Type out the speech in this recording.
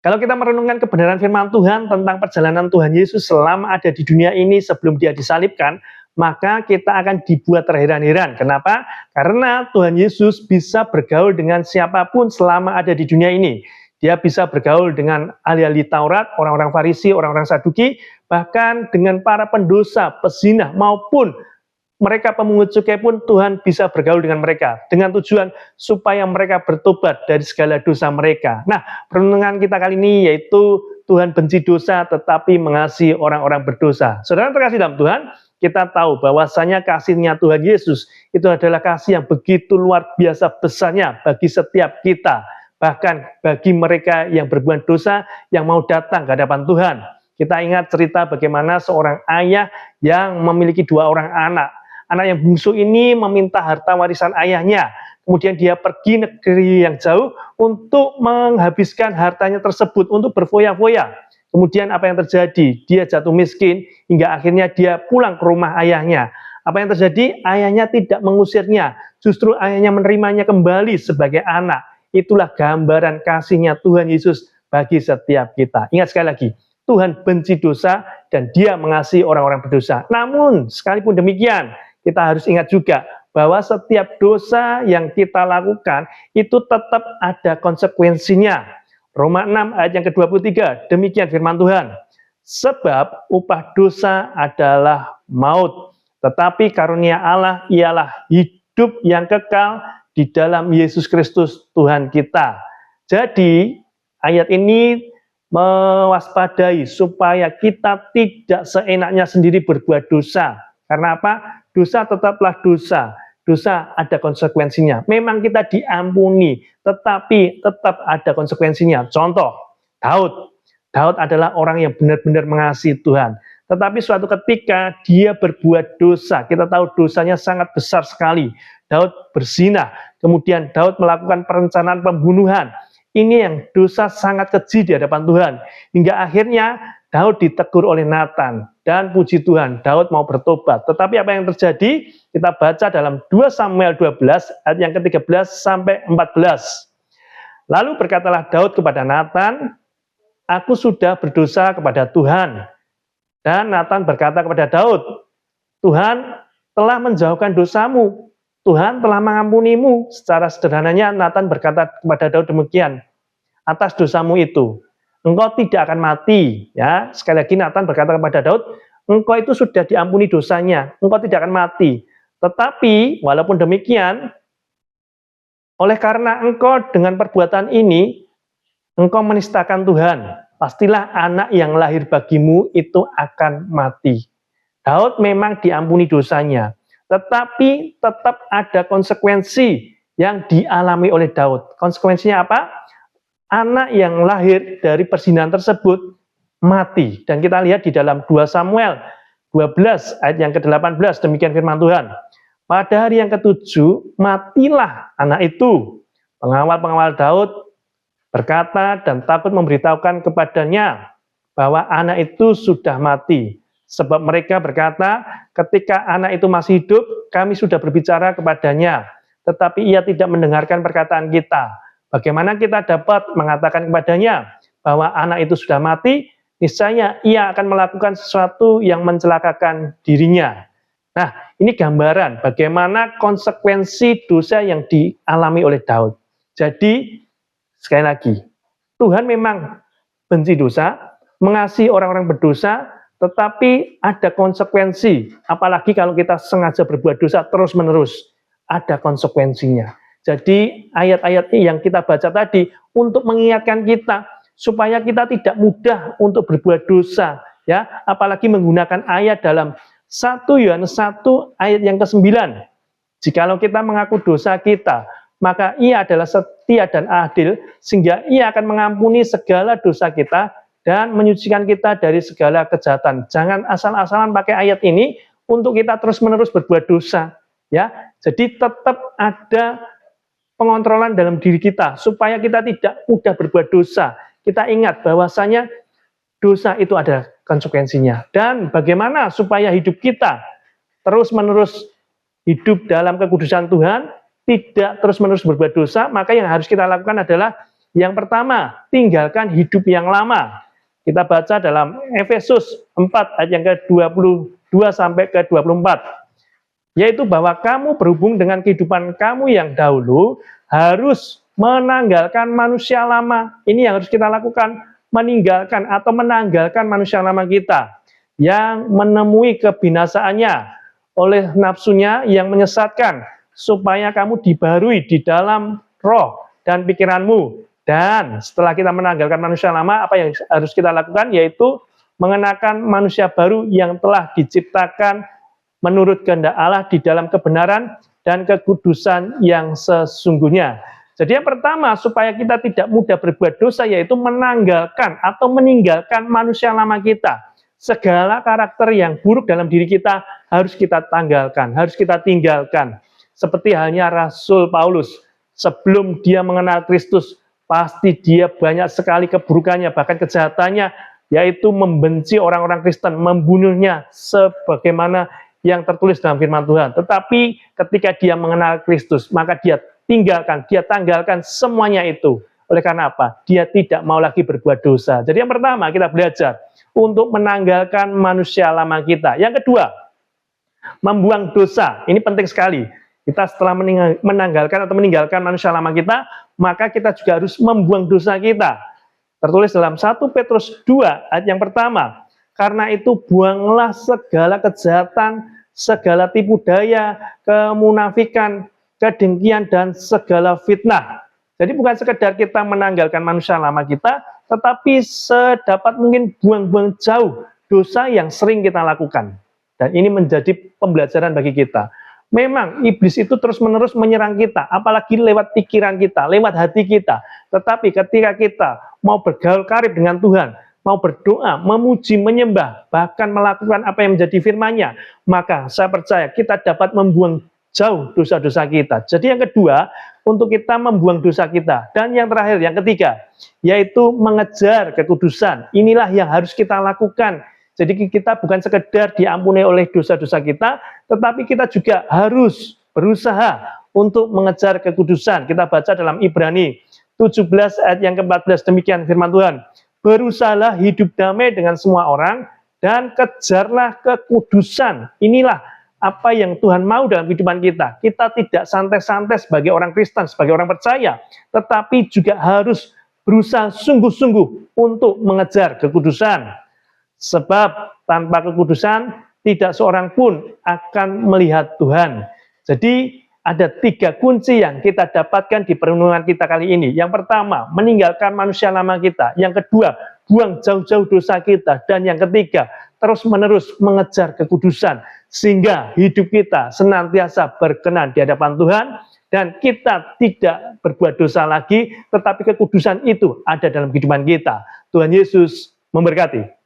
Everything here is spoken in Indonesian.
Kalau kita merenungkan kebenaran firman Tuhan tentang perjalanan Tuhan Yesus selama ada di dunia ini sebelum dia disalibkan, maka kita akan dibuat terheran-heran. Kenapa? Karena Tuhan Yesus bisa bergaul dengan siapapun selama ada di dunia ini. Dia bisa bergaul dengan ahli-ahli Taurat, orang-orang Farisi, orang-orang Saduki, bahkan dengan para pendosa, pezina, maupun mereka pemungut cukai pun Tuhan bisa bergaul dengan mereka dengan tujuan supaya mereka bertobat dari segala dosa mereka. Nah, perenungan kita kali ini yaitu Tuhan benci dosa tetapi mengasihi orang-orang berdosa. Saudara terkasih dalam Tuhan, kita tahu bahwasanya kasihnya Tuhan Yesus itu adalah kasih yang begitu luar biasa besarnya bagi setiap kita, bahkan bagi mereka yang berbuat dosa yang mau datang ke hadapan Tuhan. Kita ingat cerita bagaimana seorang ayah yang memiliki 2 orang anak. Anak yang bungsu ini meminta harta warisan ayahnya. Kemudian dia pergi negeri yang jauh untuk menghabiskan hartanya tersebut untuk berfoya-foya. Kemudian apa yang terjadi? Dia jatuh miskin hingga akhirnya dia pulang ke rumah ayahnya. Apa yang terjadi? Ayahnya tidak mengusirnya. Justru ayahnya menerimanya kembali sebagai anak. Itulah gambaran kasihnya Tuhan Yesus bagi setiap kita. Ingat sekali lagi, Tuhan benci dosa dan dia mengasihi orang-orang berdosa. Namun sekalipun demikian, kita harus ingat juga bahwa setiap dosa yang kita lakukan itu tetap ada konsekuensinya. Roma 6 ayat yang ke-23, demikian firman Tuhan. Sebab upah dosa adalah maut, tetapi karunia Allah ialah hidup yang kekal di dalam Yesus Kristus Tuhan kita. Jadi ayat ini mewaspadai supaya kita tidak seenaknya sendiri berbuat dosa. Karena apa? Dosa tetaplah dosa. Dosa ada konsekuensinya. Memang kita diampuni, tetapi tetap ada konsekuensinya. Contoh, Daud. Daud adalah orang yang benar-benar mengasihi Tuhan. Tetapi suatu ketika dia berbuat dosa. Kita tahu dosanya sangat besar sekali. Daud berzina. Kemudian Daud melakukan perencanaan pembunuhan. Ini yang dosa sangat keji di hadapan Tuhan. Hingga akhirnya Daud ditegur oleh Nathan, dan puji Tuhan, Daud mau bertobat. Tetapi apa yang terjadi? Kita baca dalam 2 Samuel 12, ayat yang ke-13 sampai 14. Lalu berkatalah Daud kepada Nathan, aku sudah berdosa kepada Tuhan. Dan Nathan berkata kepada Daud, Tuhan telah menjauhkan dosamu, Tuhan telah mengampunimu. Secara sederhananya Nathan berkata kepada Daud demikian, atas dosamu itu engkau tidak akan mati. Ya, sekali lagi Nathan berkata kepada Daud, engkau itu sudah diampuni dosanya, engkau tidak akan mati. Tetapi walaupun demikian, oleh karena engkau dengan perbuatan ini, engkau menistakan Tuhan. Pastilah anak yang lahir bagimu itu akan mati. Daud memang diampuni dosanya, tetapi tetap ada konsekuensi yang dialami oleh Daud. Konsekuensinya apa? Anak yang lahir dari perzinahan tersebut mati. Dan kita lihat di dalam 2 Samuel 12 ayat yang ke-18, demikian firman Tuhan. Pada hari yang ke-7 matilah anak itu. Pengawal-pengawal Daud berkata dan takut memberitahukan kepadanya bahwa anak itu sudah mati. Sebab mereka berkata, ketika anak itu masih hidup, kami sudah berbicara kepadanya, tetapi ia tidak mendengarkan perkataan kita. Bagaimana kita dapat mengatakan kepadanya bahwa anak itu sudah mati? Niscaya ia akan melakukan sesuatu yang mencelakakan dirinya. Nah, ini gambaran bagaimana konsekuensi dosa yang dialami oleh Daud. Jadi, sekali lagi, Tuhan memang benci dosa, mengasihi orang-orang berdosa, tetapi ada konsekuensi. Apalagi kalau kita sengaja berbuat dosa terus-menerus, ada konsekuensinya. Jadi ayat-ayat yang kita baca tadi untuk mengingatkan kita supaya kita tidak mudah untuk berbuat dosa, ya, apalagi menggunakan ayat dalam 1 Yohanes 1 ayat yang ke-9. Jikalau kita mengaku dosa kita, maka ia adalah setia dan adil sehingga ia akan mengampuni segala dosa kita dan menyucikan kita dari segala kejahatan. Jangan asal-asalan pakai ayat ini untuk kita terus-menerus berbuat dosa, ya. Jadi tetap ada pengontrolan dalam diri kita supaya kita tidak mudah berbuat dosa. Kita ingat bahwasanya dosa itu ada konsekuensinya. Dan bagaimana supaya hidup kita terus-menerus hidup dalam kekudusan Tuhan, tidak terus-menerus berbuat dosa, maka yang harus kita lakukan adalah Yang pertama, tinggalkan hidup yang lama. Kita baca dalam Efesus 4 ayat yang ke-22 sampai ke-24. Yaitu bahwa kamu berhubung dengan kehidupan kamu yang dahulu harus menanggalkan manusia lama. Ini yang harus kita lakukan, meninggalkan atau menanggalkan manusia lama kita yang menemui kebinasaannya oleh nafsunya yang menyesatkan, supaya kamu dibarui di dalam roh dan pikiranmu. Dan setelah kita menanggalkan manusia lama, apa yang harus kita lakukan? Yaitu mengenakan manusia baru yang telah diciptakan menurut kehendak Allah di dalam kebenaran dan kekudusan yang sesungguhnya. Jadi yang pertama, supaya kita tidak mudah berbuat dosa, yaitu menanggalkan atau meninggalkan manusia lama kita. Segala karakter yang buruk dalam diri kita harus kita tanggalkan, harus kita tinggalkan. Seperti halnya Rasul Paulus, sebelum dia mengenal Kristus, pasti dia banyak sekali keburukannya, bahkan kejahatannya, yaitu membenci orang-orang Kristen, membunuhnya, sebagaimana yang tertulis dalam firman Tuhan. Tetapi ketika dia mengenal Kristus, maka dia tinggalkan, dia tanggalkan semuanya itu. Oleh karena apa? Dia tidak mau lagi berbuat dosa. Jadi yang pertama, kita belajar untuk menanggalkan manusia lama kita. Yang kedua, membuang dosa. Ini penting sekali. Kita setelah menanggalkan atau meninggalkan manusia lama kita, maka kita juga harus membuang dosa kita. Tertulis dalam 1 Petrus 2 ayat yang pertama. Karena itu buanglah segala kejahatan, segala tipu daya, kemunafikan, kedengkian, dan segala fitnah. Jadi bukan sekedar kita menanggalkan manusia lama kita, tetapi sedapat mungkin buang-buang jauh dosa yang sering kita lakukan. Dan ini menjadi pembelajaran bagi kita. Memang iblis itu terus-menerus menyerang kita, apalagi lewat pikiran kita, lewat hati kita. Tetapi ketika kita mau bergaul karib dengan Tuhan, mau berdoa, memuji, menyembah, bahkan melakukan apa yang menjadi firman-Nya, maka saya percaya kita dapat membuang jauh dosa-dosa kita. Jadi yang kedua, untuk kita membuang dosa kita. Dan yang terakhir, yang ketiga, yaitu mengejar kekudusan. Inilah yang harus kita lakukan. Jadi kita bukan sekedar diampuni oleh dosa-dosa kita, tetapi kita juga harus berusaha untuk mengejar kekudusan. Kita baca dalam Ibrani 17 ayat yang ke-14, demikian firman Tuhan. Berusahalah hidup damai dengan semua orang, dan kejarlah kekudusan. Inilah apa yang Tuhan mau dalam kehidupan kita. Kita tidak santai-santai sebagai orang Kristen, sebagai orang percaya, tetapi juga harus berusaha sungguh-sungguh untuk mengejar kekudusan. Sebab tanpa kekudusan, tidak seorang pun akan melihat Tuhan. Jadi ada 3 kunci yang kita dapatkan di perenungan kita kali ini. Yang pertama, meninggalkan manusia lama kita. Yang kedua, buang jauh-jauh dosa kita. Dan yang ketiga, terus-menerus mengejar kekudusan. Sehingga hidup kita senantiasa berkenan di hadapan Tuhan. Dan kita tidak berbuat dosa lagi, tetapi kekudusan itu ada dalam kehidupan kita. Tuhan Yesus memberkati.